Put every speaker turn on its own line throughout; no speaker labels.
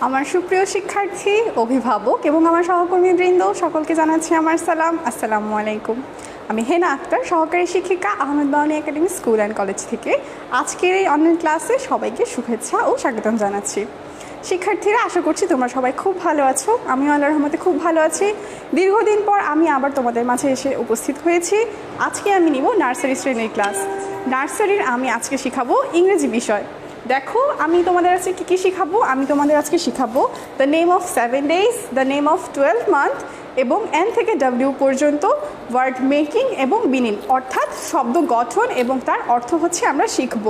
আমার সুপ্রিয় শিক্ষার্থী, অভিভাবক এবং আমার সহকর্মীবৃন্দ সকলকে জানাচ্ছি আমার সালাম। আসসালামু আলাইকুম। আমি হেনা আক্তার, সহকারী শিক্ষিকা, Ahmed Bawany Academy School and College থেকে আজকের এই অনলাইন ক্লাসে সবাইকে শুভেচ্ছা ও স্বাগতম জানাচ্ছি। শিক্ষার্থীরা, আশা করছি তোমরা সবাই খুব ভালো আছো। আমিও আল্লাহর রহমতে খুব ভালো আছি। দীর্ঘদিন পর আমি আবার তোমাদের মাঝে এসে উপস্থিত হয়েছি। আজকে আমি নিব নার্সারি শ্রেণীর ক্লাস। নার্সারির আমি আজকে শেখাবো ইংরেজি বিষয়। দেখো, আমি তোমাদের আজকে কী কী শেখাবো। আমি তোমাদের আজকে শেখাবো the name of 7 days, the name of 12 month এবং এন থেকে ডাব্লিউ পর্যন্ত ওয়ার্ড মেকিং এবং বিনিং, অর্থাৎ শব্দ গঠন এবং তার অর্থ হচ্ছে আমরা শিখব।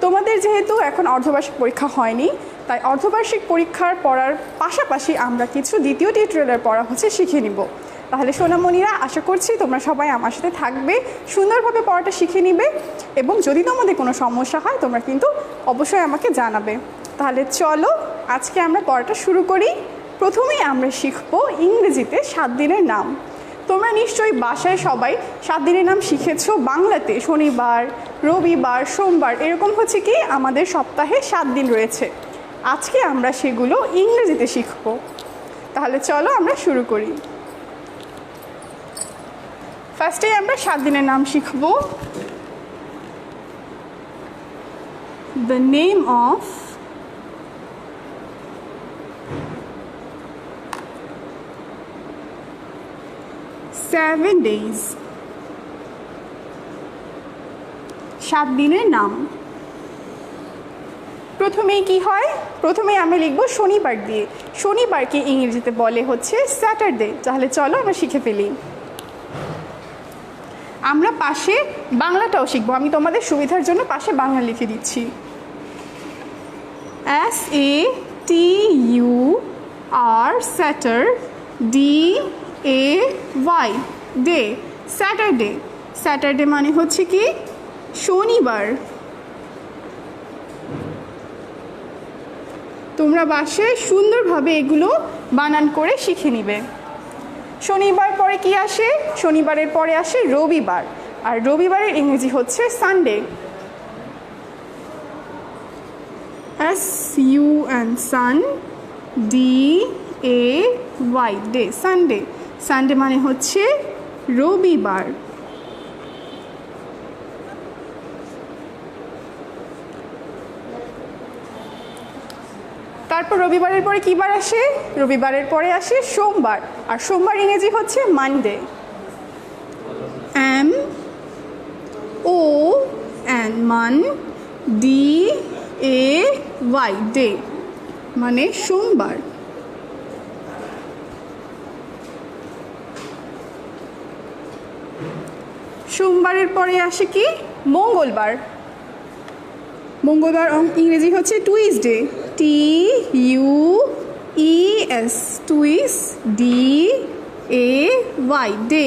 তোমাদের যেহেতু এখন অর্ধবার্ষিক পরীক্ষা হয়নি, তাই অর্ধবার্ষিক পরীক্ষার পড়ার পাশাপাশি আমরা কিছু দ্বিতীয় টিউটোরিয়ালের পড়া হচ্ছে শিখে নিব। তাহলে সোনামণিরা, আশা করছি তোমরা সবাই আমার সাথে থাকবে, সুন্দরভাবে পড়াটা শিখে নিবে এবং যদি তোমাদের কোনো সমস্যা হয় তোমরা কিন্তু অবশ্যই আমাকে জানাবে। তাহলে চলো আজকে আমরা পড়াটা শুরু করি। প্রথমেই আমরা শিখব ইংরেজিতে 7 দিনের নাম। তোমরা নিশ্চয়ই বাসায় সবাই 7 দিনের নাম শিখেছো। বাংলাতে শনিবার, রবিবার, সোমবার, এরকম হচ্ছে কি আমাদের সপ্তাহে 7 দিন রয়েছে। আজকে আমরা সেগুলো ইংরেজিতে শিখব। তাহলে চলো আমরা শুরু করি। ফার্স্টে আমরা 7 দিনের নাম শিখব। দ্য নেম অফ 7 days, 7 দিনের নাম। প্রথমেই কি হয়, প্রথমেই আমরা লিখব শনিবার দিয়ে। শনিবারকে ইংরেজিতে বলে হচ্ছে স্যাটারডে। তাহলে চলো আমরা শিখে ফেলি। আমরা পাশে বাংলাটাও শিখবো। আমি তোমাদের সুবিধার জন্য পাশে বাংলা লিখে দিচ্ছি। SATUR, SATURDAY, day, Saturday. Saturday মানে হচ্ছে কি শনিবার। তোমরা বাসায় সুন্দরভাবে এগুলো বানান করে শিখে নিবে। শনিবার পরে কি আসে? শনিবারের পরে আসে রবিবার, আর রবিবারের ইংরেজি হচ্ছে সানডে। SUN, সান, DAY, ডে, সানডে। সানডে মানে হচ্ছে রবিবার। তারপর রবিবারের পরে কী বার আসে? রবিবারের পরে আসে সোমবার, আর সোমবার ইংরেজি হচ্ছে মানডে। MON, মান, DAY, ডে, মানে সোমবার। সোমবারের পরে আসে কি মঙ্গলবার। মঙ্গলবার ইংরেজি হচ্ছে Tuesday, TUES, টুইস, DAY, day,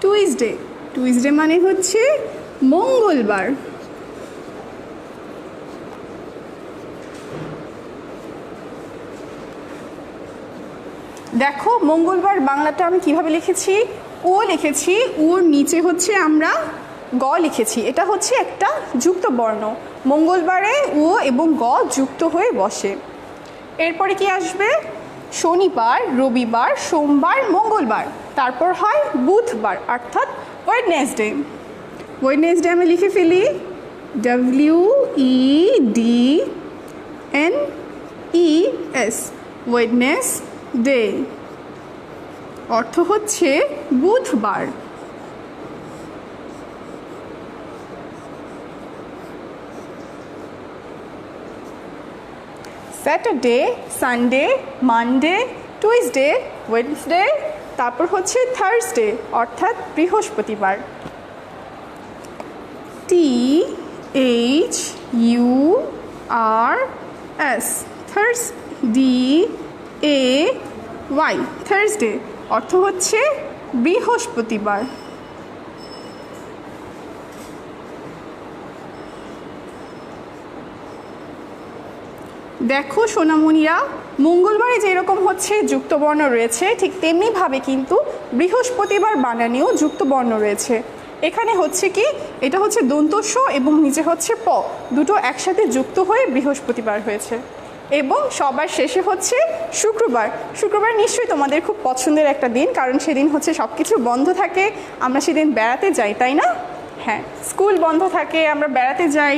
Tuesday. Tuesday মানে হচ্ছে মঙ্গলবার। দেখো, মঙ্গলবার বাংলাটা আমি কিভাবে লিখেছি? ও লিখেছি, ওর নিচে হচ্ছে আমরা গ লিখেছি। এটা হচ্ছে একটা যুক্ত বর্ণ। মঙ্গলবারে ও এবং গ যুক্ত হয়ে বসে। এরপরে কি আসবে? শনিবার, রবিবার, সোমবার, মঙ্গলবার। তারপর হয় বুধবার, অর্থাৎ ওয়েডনেসডে। ওয়েডনেসডে আমি লিখে ফেলি WEDNES, ওয়েডনেসডে, অর্থ হচ্ছে বুধবার। Saturday, Sunday, Monday, Tuesday, Wednesday, তারপর হচ্ছে থার্সডে, অর্থাৎ বৃহস্পতিবার। THURS, DAY, থার্সডে, অর্থ হচ্ছে বৃহস্পতিবার। দেখো সোনামণিরা, মঙ্গলবারে যেরকম হচ্ছে যুক্তবর্ণ রয়েছে, ঠিক তেমনিভাবে কিন্তু বৃহস্পতিবার বানানেও যুক্তবর্ণ রয়েছে। এখানে হচ্ছে কি, এটা হচ্ছে দন্তস্ব এবং নিচে হচ্ছে প, দুটো একসাথে যুক্ত হয়ে বৃহস্পতিবার হয়েছে। এবং সবার শেষে হচ্ছে শুক্রবার। শুক্রবার নিশ্চয়ই তোমাদের খুব পছন্দের একটা দিন, কারণ সেদিন হচ্ছে সব কিছু বন্ধ থাকে, আমরা সেদিন বেড়াতে যাই, তাই না? হ্যাঁ, স্কুল বন্ধ থাকে, আমরা বেড়াতে যাই,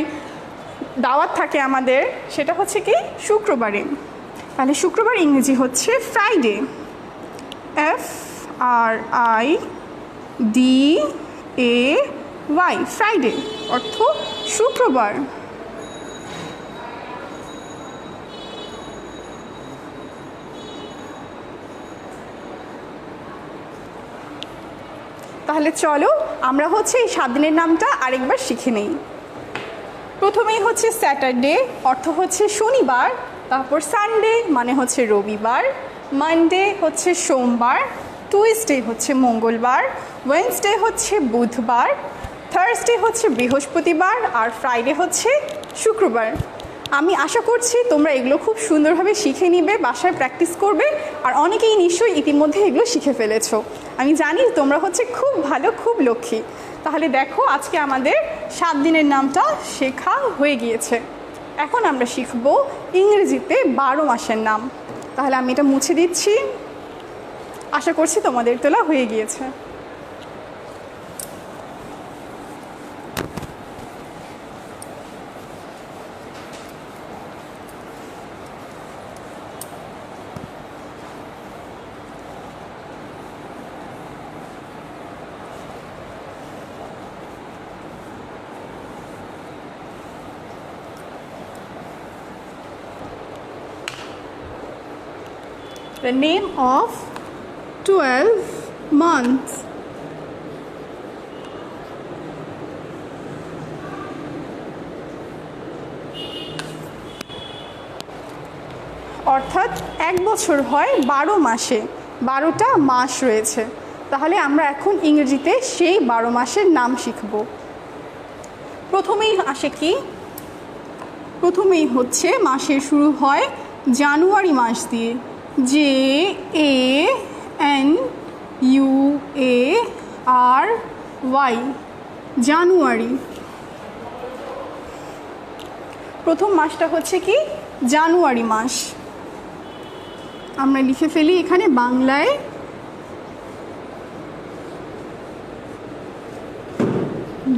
দাওয়াত থাকে আমাদের, সেটা হচ্ছে কি শুক্রবারে। তাহলে শুক্রবার ইংরেজি হচ্ছে ফ্রাইডে, FRIDAY, ফ্রাইডে অর্থ শুক্রবার। তাহলে চলো আমরা হচ্ছে এই 7 দিনের নামটা আরেকবার শিখে নেই। প্রথমেই হচ্ছে স্যাটারডে অর্থ হচ্ছে শনিবার, তারপর সানডে মানে হচ্ছে রবিবার, মানডে হচ্ছে সোমবার, টুইসডে হচ্ছে মঙ্গলবার, ওয়েডনেসডে হচ্ছে বুধবার, থার্সডে হচ্ছে বৃহস্পতিবার, আর ফ্রাইডে হচ্ছে শুক্রবার। আমি আশা করছি তোমরা এগুলো খুব সুন্দরভাবে শিখে নিবে, বাসায় প্র্যাকটিস করবে, আর অনেকেই নিশ্চয়ই ইতিমধ্যে এগুলো শিখে ফেলেছো। আমি জানি তোমরা হচ্ছে খুব ভালো, খুব লক্ষ্মী। তাহলে দেখো আজকে আমাদের 7 দিনের নামটা শেখা হয়ে গিয়েছে। এখন আমরা শিখব ইংরেজিতে 12 মাসের নাম। তাহলে আমি এটা মুছে দিচ্ছি, আশা করছি তোমাদের তোলা হয়ে গিয়েছে। The name of 12 months. অর্থাৎ এক বছর হয় 12 মাসে, 12টা মাস রয়েছে। তাহলে আমরা এখন ইংরেজিতে সেই 12 মাসের নাম শিখব। প্রথমেই আসে কি, প্রথমেই হচ্ছে মাসের শুরু হয় জানুয়ারি মাস দিয়ে, JANUARY, জানুয়ারি। প্রথম মাসটা হচ্ছে কি জানুয়ারি মাস। আমরা লিখে ফেলি এখানে বাংলায়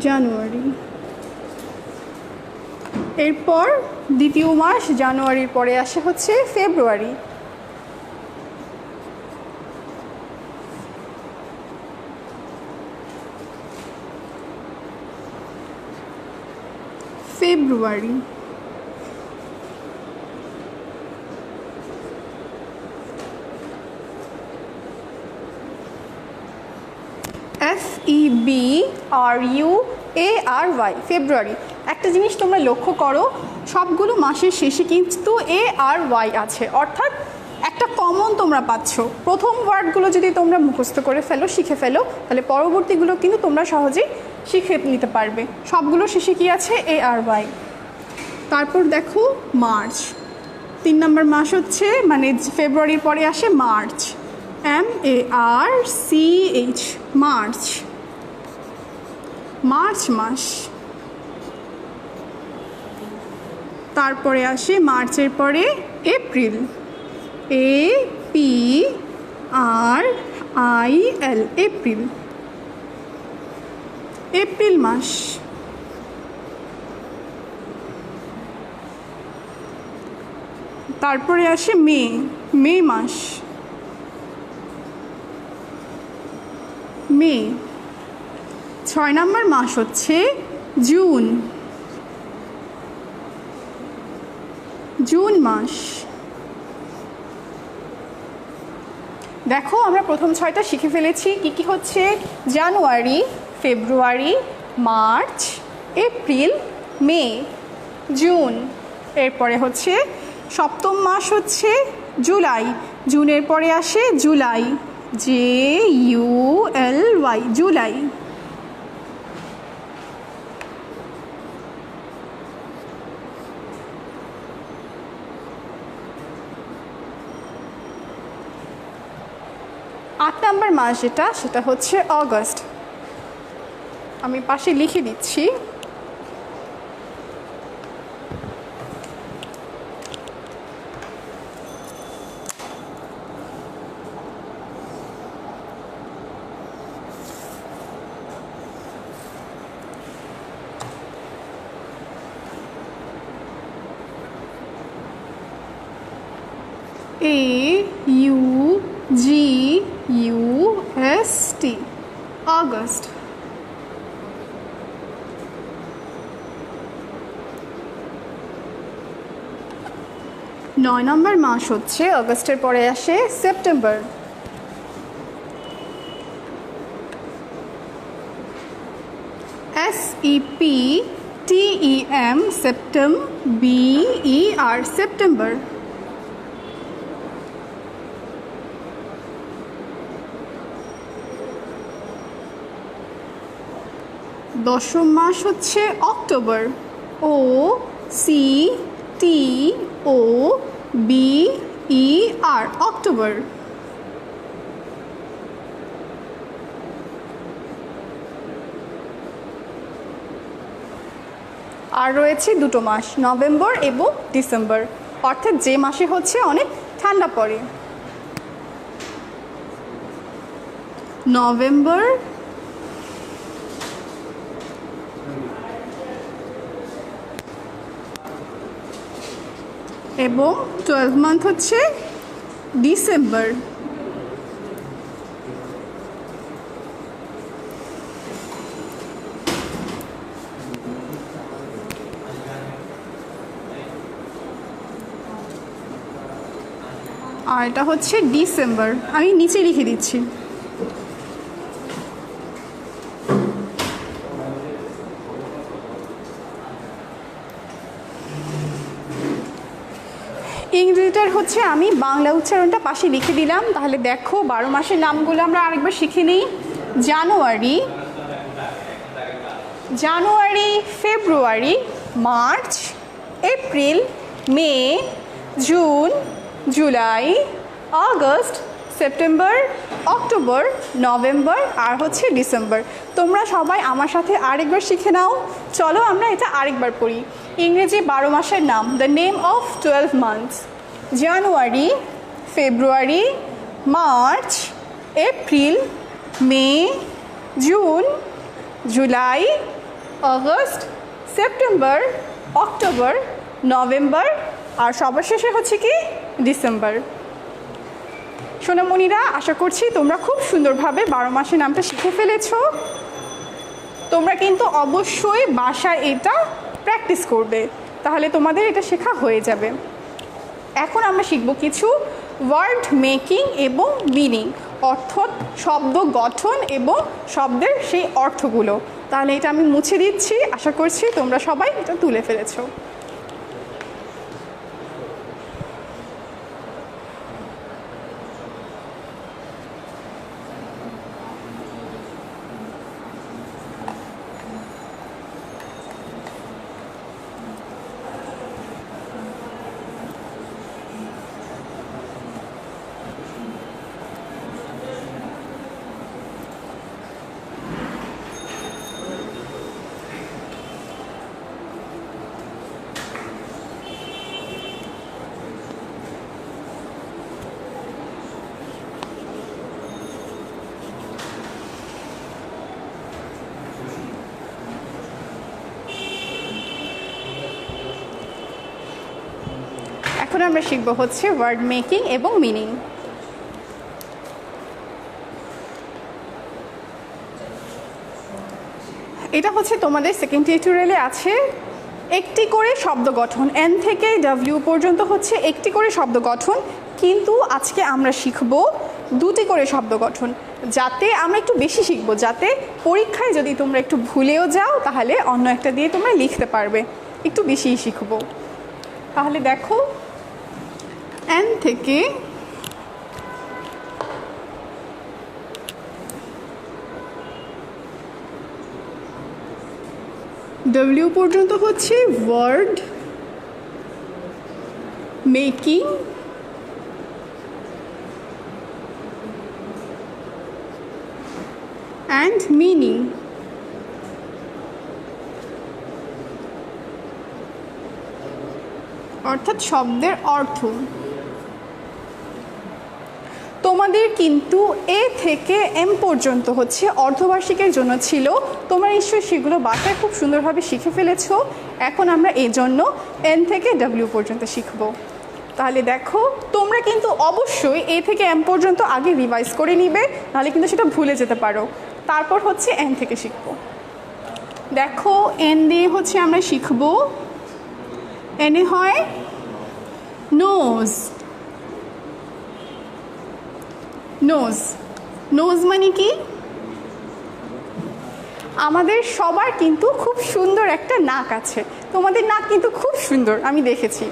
জানুয়ারি। এরপর দ্বিতীয় মাস জানুয়ারির পরে আসে হচ্ছে ফেব্রুয়ারি। ফেব্রুয়ারি। FEBRUARY, ফেব্রুয়ারি। একটা জিনিস তোমরা লক্ষ্য করো, সবগুলো মাসের শেষে কিন্তু ARY আছে, অর্থাৎ একটা কমন তোমরা পাচ্ছ। প্রথম ওয়ার্ডগুলো যদি তোমরা মুখস্থ করে ফেলো, শিখে ফেলো, তাহলে পরবর্তীগুলো কিন্তু তোমরা সহজেই শিখে নিতে পারবে। সবগুলো শেষে কি আছে ARY। তারপর দেখো মার্চ, 3 নম্বর মাস হচ্ছে, মানে ফেব্রুয়ারির পরে আসে মার্চ, MARCH, মার্চ, মার্চ মাস। তারপরে আসে মার্চের পরে এপ্রিল, APRIL, এপ্রিল, এপ্রিল মাস। তারপরে আসে মে, মে মাস, মে। 6 নম্বর মাস হচ্ছে জুন, জুন মাস। দেখো আমরা প্রথম 6টা শিখে ফেলেছি। কি কি হচ্ছে? জানুয়ারি, February, March, April, May, June. এরপরে হচ্ছে 7ম মাস হচ্ছে জুলাই, জুনের পরে আসে জুলাই, JULY, জুলাই। আট নম্বর মাস যেটা, সেটা হচ্ছে অগস্ট। আমি পাশে লিখে দিচ্ছি। AUGUST, August. 9 নম্বর মাস হচ্ছে অগস্টের পরে আসে September. SEPTEM, Septem, BER, September. 10ম মাস হচ্ছে অক্টোবর। OCTOBER, October. আর রয়েছে দুটো মাস, নভেম্বর এবং ডিসেম্বর, অর্থাৎ যে মাসে হচ্ছে অনেক ঠান্ডা পড়ে। নভেম্বর এবং 12 মান্থ হচ্ছে ডিসেম্বর। আর এটা হচ্ছে ডিসেম্বর, আমি নিচে লিখে দিচ্ছি। ইংরেজিটার হচ্ছে আমি বাংলা উচ্চারণটা পাশে লিখে দিলাম, তাহলে দেখো 12 মাসের নামগুলো আমরা আরেকবার শিখে নিই। January, February, March, April, May, June, July, August, September, October, November আর হচ্ছে ডিসেম্বর। তোমরা সবাই আমার সাথে আরেকবার শিখে নাও। চলো আমরা এটা আরেকবার পড়ি। ইংরেজি 12 মাসের নাম, the name of 12 months: January, February, March, April, May, June, July, August, September, October, November আর সবার শেষে হচ্ছে কি ডিসেম্বর। সোনামণিরা, আশা করছি তোমরা খুব সুন্দরভাবে 12 মাসের নামটা শিখে ফেলেছো। তোমরা কিন্তু অবশ্যই বাসায় এটা প্র্যাকটিস করবে, তাহলে তোমাদের এটা শেখা হয়ে যাবে। এখন আমরা শিখব কিছু ওয়ার্ড মেকিং এবং মিনিং, অর্থাৎ শব্দ গঠন এবং শব্দের সেই অর্থগুলো। তাহলে এটা আমি মুছে দিচ্ছি, আশা করছি তোমরা সবাই এটা তুলে ফেলেছো। এখন আমরা শিখব হচ্ছে ওয়ার্ড মেকিং এবং মিনিং। এটা হচ্ছে তোমাদের সেকেন্ড টিউটোরিয়ালে আছে একটি করে শব্দ গঠন, এন থেকে ডাব্লিউ পর্যন্ত হচ্ছে একটি করে শব্দ গঠন, কিন্তু আজকে আমরা শিখব দুটি করে শব্দ গঠন, যাতে আমরা একটু বেশি শিখব, যাতে পরীক্ষায় যদি তোমরা একটু ভুলেও যাও তাহলে অন্য একটা দিয়ে তোমরা লিখতে পারবে। একটু বেশিই শিখব। তাহলে দেখো, এন থেকে ডাব্লিউ পর্যন্ত হচ্ছে ওয়ার্ড মেকিং অ্যান্ড মিনিং। অর্থাৎ শব্দের অর্থ। তোমাদের কিন্তু এ থেকে এম পর্যন্ত হচ্ছে অর্ধবার্ষিকের জন্য ছিল, তোমরা নিশ্চয়ই সেগুলো বাসায় খুব সুন্দরভাবে শিখে ফেলেছো। এখন আমরা এই জন্য এন থেকে ডাব্লিউ পর্যন্ত শিখব। তাহলে দেখো তোমরা কিন্তু অবশ্যই এ থেকে এম পর্যন্ত আগে রিভাইজ করে নিবে, নাহলে কিন্তু সেটা ভুলে যেতে পারো। তারপর হচ্ছে এন থেকে শিখবো। দেখো এন দিয়ে হচ্ছে আমরা শিখবো, এনে হয় নোজ। নোজ, নোজ মানে কি? আমাদের সবার কিন্তু খুব সুন্দর একটা নাক আছে, তোমাদের নাক কিন্তু খুব সুন্দর আমি দেখেছি।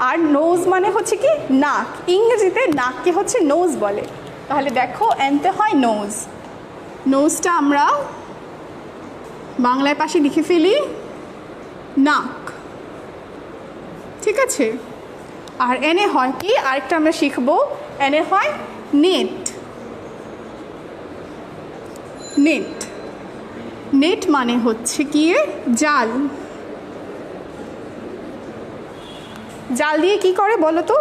আর নোজ মানে হচ্ছে কি নাক, ইংরেজিতে নাককে হচ্ছে নোজ বলে। তাহলে দেখো এনতে হয় নোজ। নোজটা আমরা বাংলায় পাশে লিখে ফেলি নাক, ঠিক আছে। আর এনে হয় কি, আরেকটা আমরা শিখবো, এনে হয় নেট। নেট, নেট মানে হচ্ছে কি জাল। জাল দিয়ে কি করে বলো তো?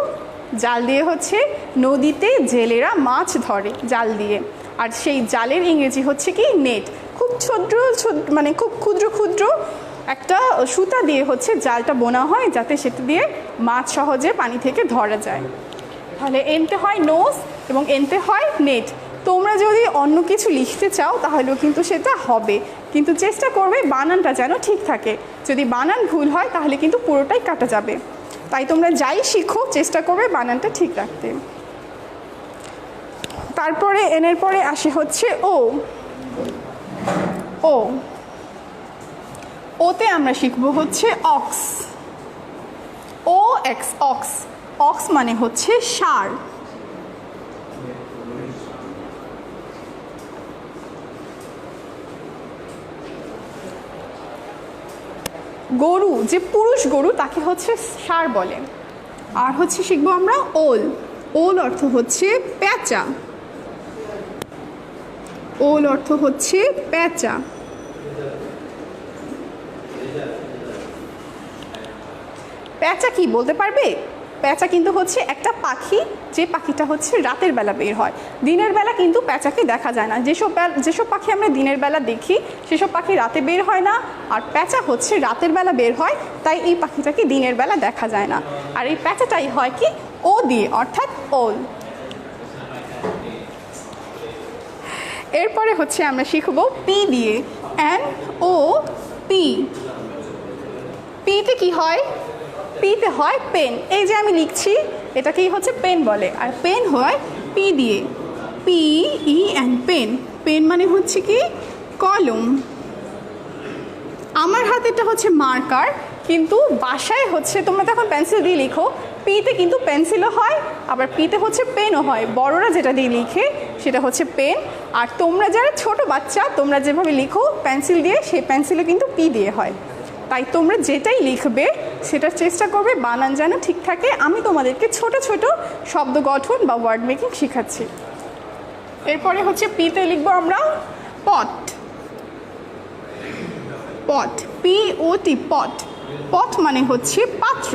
জাল দিয়ে হচ্ছে নদীতে জেলেরা মাছ ধরে জাল দিয়ে, আর সেই জালের ইংরেজি হচ্ছে কি নেট। খুব ছোট মানে খুব ক্ষুদ্র ক্ষুদ্র একটা সুতা দিয়ে হচ্ছে জালটা বোনা হয়, যাতে সেটা দিয়ে মাছ সহজে পানি থেকে ধরা যায়। তাহলে এনতে হয় নোজ এবং এনতে হয় নেট। তোমরা যদি অন্য কিছু লিখতে চাও তাহলেও কিন্তু সেটা হবে, কিন্তু চেষ্টা করবে বানানটা যেন ঠিক থাকে। যদি বানান ভুল হয় তাহলে কিন্তু পুরোটাই কাটা যাবে। তাই তোমরা যাই শিখো চেষ্টা করবে বানানটা ঠিক রাখতে। তারপরে এনের পরে আসে হচ্ছে ও। ও, ওতে আমরা শিখবো হচ্ছে অক্স। ও এক্স, অক্স। অক্স মানে হচ্ছে ষাঁড়। গরু, যে পুরুষ গরু তাকে হচ্ছে ষাঁড় বলে। আর হচ্ছে শিখবো আমরা ওল। ওল অর্থ হচ্ছে পেঁচা। ওল অর্থ হচ্ছে পেঁচা। পেঁচা কি বলতে পারবে? পেঁচা কিন্তু হচ্ছে একটা পাখি, যে পাখিটা হচ্ছে রাতের বেলা বের হয়। দিনের বেলা কিন্তু পেঁচাকে দেখা যায় না। যেসব পাখি আমরা দিনের বেলা দেখি সেসব পাখি রাতে বের হয় না, আর পেঁচা হচ্ছে রাতের বেলা বের হয়, তাই এই পাখিটাকে দিনের বেলা দেখা যায় না। আর এই পেঁচাটাই হয় কি ও দিয়ে, অর্থাৎ ওল। এরপরে হচ্ছে আমরা শিখবো পি দিয়ে, এন ও পি। পিতে কি হয়? পিতে হয় পেন। এই যে আমি লিখছি এটাকেই হচ্ছে পেন বলে, আর পেন হয় পি দিয়ে, P E N, pen. Pen মানে হচ্ছে কি কলম। আমার হাতেরটা হচ্ছে মার্কার, কিন্তু বাসায় হচ্ছে তোমরা তখন পেন্সিল দিয়ে লিখো। পিতে কিন্তু পেন্সিলও হয়, আবার পিতে হচ্ছে পেনও হয়। বড়রা যেটা দিয়ে লিখে সেটা হচ্ছে পেন, আর তোমরা যারা ছোট বাচ্চা তোমরা যেভাবে লিখো পেন্সিল দিয়ে, সেই পেন্সিলও কিন্তু পি দিয়ে হয়। তাই তোমরা যেটাই লিখবে সেটার চেষ্টা করবে বানান যেন ঠিক থাকে। আমি তোমাদেরকে ছোট ছোট শব্দ গঠন বা ওয়ার্ড মেকিং শেখাচ্ছি। এরপরে হচ্ছে পিতে লিখবো আমরা পট। পট, পি ও টি, পট। পট মানে হচ্ছে পাত্র।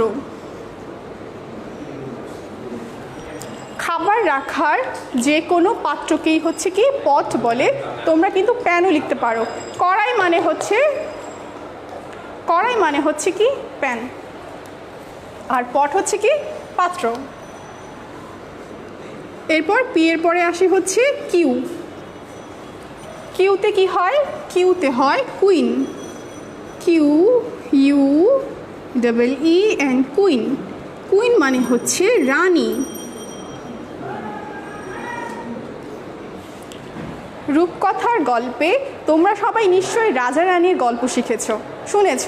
খাবার রাখার যে কোনো পাত্রকেই হচ্ছে কি পট বলে। তোমরা কিন্তু প্যানও লিখতে পারো। কড়াই মানে হচ্ছে কি প্যান, আর পট হচ্ছে কি পাত্র। এরপর পি এর পরে আসে হচ্ছে কিউ। কিউতে কি হয়? কিউতে হয় queen. Q U double E N, queen. Queen মানে হচ্ছে রানী। রূপকথার গল্পে তোমরা সবাই নিশ্চয়ই রাজা রানীর গল্প শুনেছ,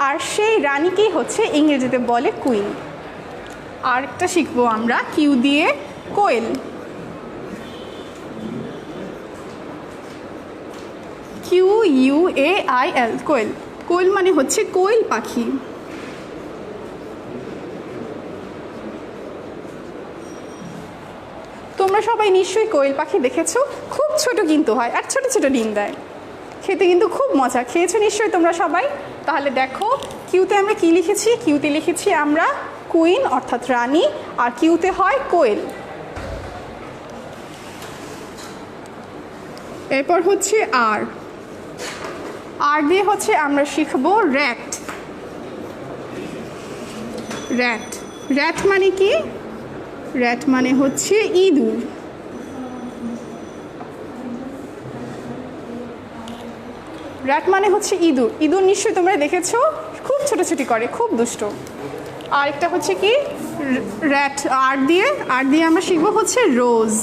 আর সেই রানীকেই হচ্ছে ইংরেজিতে বলে কুইন। আরেকটা শিখবো আমরা কিউ দিয়ে quail. Q U A I L, quail. Quail মানে হচ্ছে কোয়েল পাখি। তোমরা সবাই নিশ্চয়ই কোয়েল পাখি দেখেছো, খুব ছোট কিন্তু হয় আর ছোট ছোট ডিম দেয়, খেতে কিন্তু খুব মজা। খেয়েছো নিশ্চয়ই তোমরা সবাই। তাহলে দেখো কিউতে আমরা কি লিখেছি? কিউতে লিখেছি আমরা কুইন অর্থাৎ রানী, আর কিউতে হয় কোয়েল। এরপর হচ্ছে আর। আর দিয়ে হচ্ছে আমরা শিখবো র্যাট। র্যাট, র্যাট মানে কি? র্যাট মানে হচ্ছে ইঁদুর। র্যাট মানে হচ্ছে ইঁদুর। ইঁদুর নিশ্চয়ই তোমরা দেখেছো, খুব ছোটাছুটি করে, খুব দুষ্ট। আরেকটা হচ্ছে কি র্যাট, আর দিয়ে আমরা শিখবো হচ্ছে রোজ।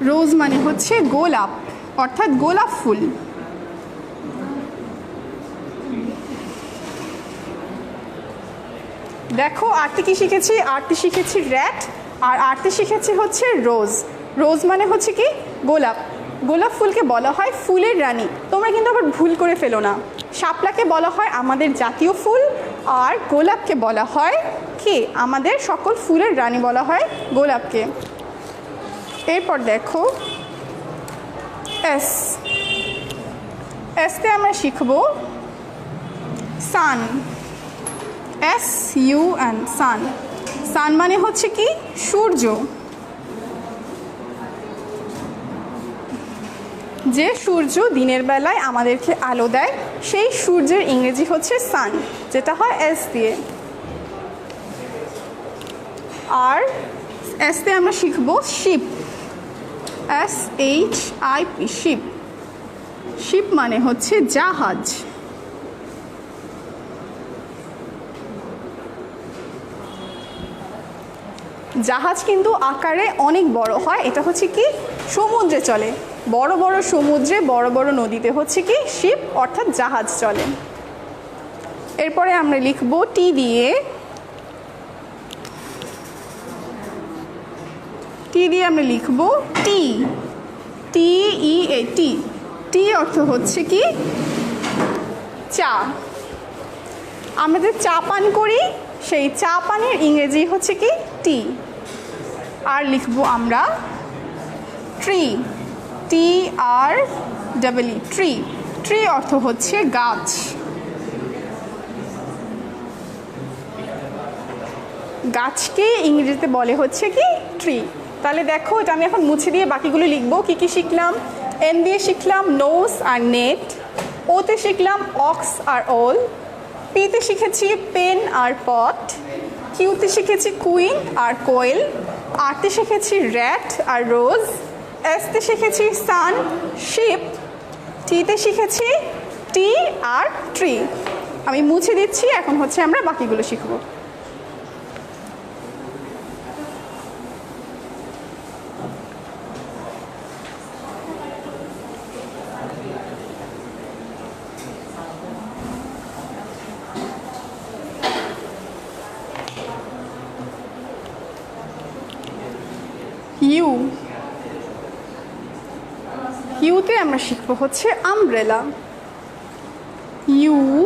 রোজ মানে হচ্ছে গোলাপ, অর্থাৎ গোলাপ ফুল। দেখো আরতে কি শিখেছি? আরতে শিখেছি র্যাট, আর আরতে শিখেছি হচ্ছে রোজ। রোজ মানে হচ্ছে কি গোলাপ। গোলাপ ফুলকে বলা হয় ফুলের রানী। তোমরা কিন্তু আবার ভুল করে ফেলো না, শাপলাকে বলা হয় আমাদের জাতীয় ফুল, আর গোলাপকে বলা হয় কি আমাদের সকল ফুলের রানী বলা হয় গোলাপকে। এরপর দেখো এস। এসতে আমরা শিখব সান। SUN, সান। সান মানে হচ্ছে কি সূর্য। যে সূর্য দিনের বেলায় আমাদেরকে আলো দেয়, সেই সূর্যের ইংরেজি হচ্ছে সান, যেটা হয় এস দিয়ে। আর এসতে আমরা শিখব শিপ। SHIP, sheep. শিপ মানে হচ্ছে জাহাজ। জাহাজ কিন্তু আকারে অনেক বড় হয়, এটা হচ্ছে কি সমুদ্রে চলে। বড় বড় সমুদ্রে, বড় বড় নদীতে হচ্ছে কি শিপ অর্থাৎ জাহাজ চলে। এরপরে আমরা লিখব টি দিয়ে। টি দিয়ে আমরা লিখব টি। TEA, টি। টি অর্থ হচ্ছে কি চা। আমরা যে চা পান করি, সেই চা পানের ইংরেজি হচ্ছে কি টি। আর লিখব আমরা ট্রি। TREE, tree. ট্রি অর্থ হচ্ছে গাছ। গাছকে ইংরেজিতে বলে হচ্ছে কি ট্রি। তাহলে দেখো এটা আমি এখন মুছে দিয়ে বাকিগুলো লিখবো। কি কি শিখলাম? এন দিয়ে শিখলাম নোজ আর নেট। ওতে শিখলাম অক্স আর ওল। পিতে শিখেছি পেন আর পট। কিউতে শিখেছি কুইন আর কোয়েল। আরতে শিখেছি র্যাট আর রোজ। এসতে শিখেছি সান, শিপ। টিতে শিখেছি টি আর ট্রি। আমি মুছে দিচ্ছি, এখন হচ্ছে আমরা বাকিগুলো শিখবো। ইউ। ইউতে আমরা শিখব হচ্ছে আমব্রেলা। UMBRELLA,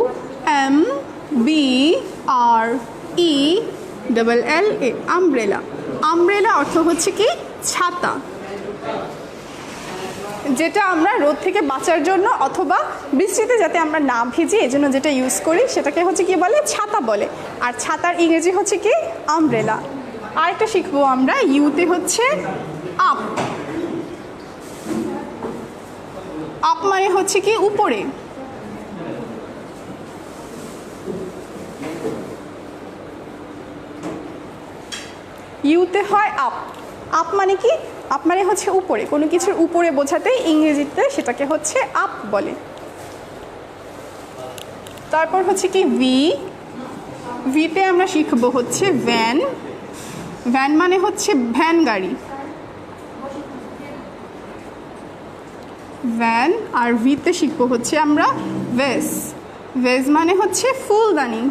umbrella. আমব্রেলা অর্থ হচ্ছে কি ছাতা, যেটা আমরা রোদ থেকে বাঁচার জন্য অথবা বৃষ্টিতে যাতে আমরা না ভিজি এজন্য যেটা ইউজ করি সেটাকে হচ্ছে কি বলে ছাতা বলে। আর ছাতার ইংরেজি হচ্ছে কি আমব্রেলা। আরেকটা শিখবো আমরা ইউতে হচ্ছে আপ। আপ মানে হচ্ছে কি উপরে। ইউতে হয় আপ। আপ মানে কি? আপ মানে হচ্ছে উপরে, কোনো কিছুর উপরে বোঝাতে ইংরেজিতে সেটাকে হচ্ছে আপ বলে। তারপর হচ্ছে কি ভি। ভিতে আমরা শিখবো হচ্ছে ভ্যান। ভ্যান মানে হচ্ছে ভ্যান গাড়ি। ভ্যান। আর ভিতে শিখবো হচ্ছে আমরা ভেজ। ভেজ মানে হচ্ছে ফুলদানি।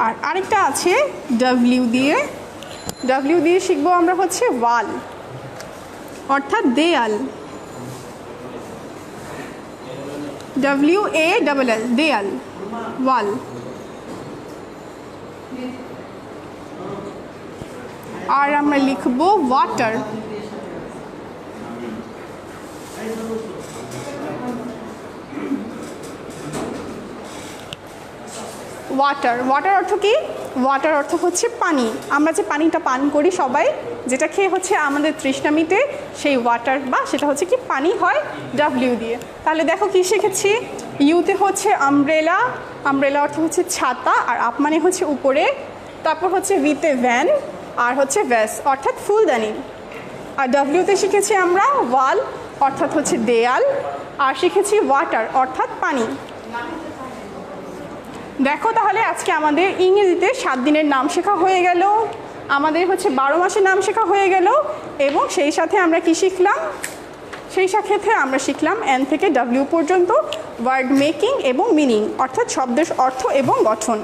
আর আরেকটা আছে ডাব্লিউ দিয়ে। ডাব্লিউ দিয়ে শিখবো আমরা হচ্ছে ওয়াল, অর্থাৎ দেয়াল। WALL, দেয়াল, ওয়াল। আর আমরা লিখবো ওয়াটার। ওয়াটার। ওয়াটার অর্থ কি? ওয়াটার অর্থ হচ্ছে পানি। আমরা যে পানিটা পান করি সবাই, যেটা খেয়ে হচ্ছে আমাদের তৃষ্ণা মিটে, সেই ওয়াটার বা সেটা হচ্ছে কি পানি হয় ডাব্লিউ দিয়ে। তাহলে দেখো কি শিখেছি, ইউতে হচ্ছে আমব্রেলা, আমব্রেলা অর্থ হচ্ছে ছাতা, আর আপ মানে হচ্ছে উপরে, তারপর হচ্ছে ভিতে ভ্যান, আর হচ্ছে ভ্যাস অর্থাৎ ফুলদানি। আর ডাব্লিউতে শিখেছি আমরা ওয়াল অর্থাৎ হচ্ছে দেয়াল, আর শিখেছি ওয়াটার অর্থাৎ পানি। দেখো তাহলে আজকে আমাদের ইংরেজিতে 7 দিনের নাম শেখা হয়ে গেল, আমাদের হচ্ছে 12 মাসের নাম শেখা হয়ে গেল, এবং সেই সাথে আমরা কি শিখলাম, সেই সাথে আমরা শিখলাম এন থেকে ডাব্লিউ পর্যন্ত ওয়ার্ড মেকিং এবং মিনিং অর্থাৎ শব্দের অর্থ এবং গঠন।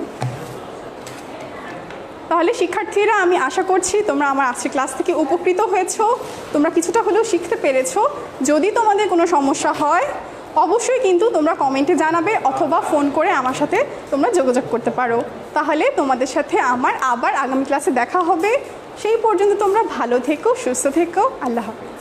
তাহলে শিক্ষার্থীরা আমি আশা করছি তোমরা আমার আজকের ক্লাস থেকে উপকৃত হয়েছো, তোমরা কিছুটা হলেও শিখতে পেরেছো। যদি তোমাদের কোনো সমস্যা হয় অবশ্যই কিন্তু তোমরা কমেন্টে জানাবে অথবা ফোন করে আমার সাথে তোমরা যোগাযোগ করতে পারো। তাহলে তোমাদের সাথে আমার আবার আগামী ক্লাসে দেখা হবে। সেই পর্যন্ত তোমরা ভালো থেকো, সুস্থ থেকো। আল্লাহ হাফেজ।